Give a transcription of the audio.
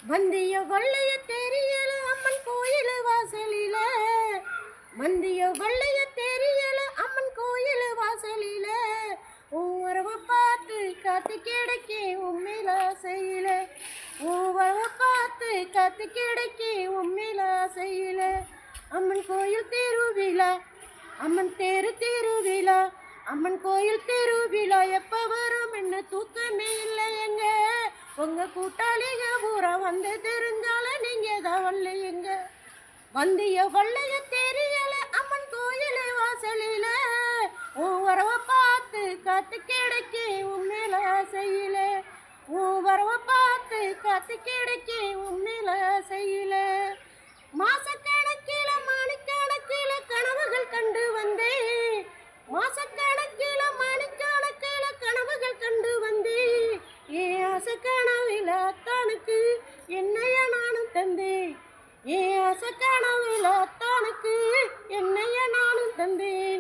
வந்திய வள்ளைய தெரியல அம்மன் கோயில் வாசலில, வந்திய வள்ளைய தெரியல அம்மன் கோயில் வாசலில, உறவை பார்த்து காத்து கிடைக்கே உண்மையில செய்யல, உறவை பார்த்து காத்து கிடைக்கே உண்மையில செய்யல. அம்மன் கோயில் திருவிழா, அம்மன் திருவிழா, அம்மன் கோயில் திருவிழா எப்ப வரும் என்ன தூக்கமே இல்லை எங்க. உங்க கூட்டாளிக பூரா வந்து தெரிஞ்சால நீங்க தான் வரலையங்க. வந்திய வள்ளைய தெரியல அம்மன் கோயில் வாசலில, உறவை பார்த்து காத்து கிடைக்க உண்மையில செய்யல, உறவை பார்த்து காத்து கிடைக்க உண்மையில செய்யல. மாசக்கணக்கில மணிக்கணக்கில கனவுகள் கண்டு வந்தேன், மாசக்கணக்கில மணிக்கணக்கில கனவுகள் கண்டு வந்தேன். ஏன் ஆசை கனவில அத்தானுக்கு என்னைய நானும் தந்தேன், ஏன் ஆசை கனவில அத்தானுக்கு என்னைய நானும் தந்தேன்.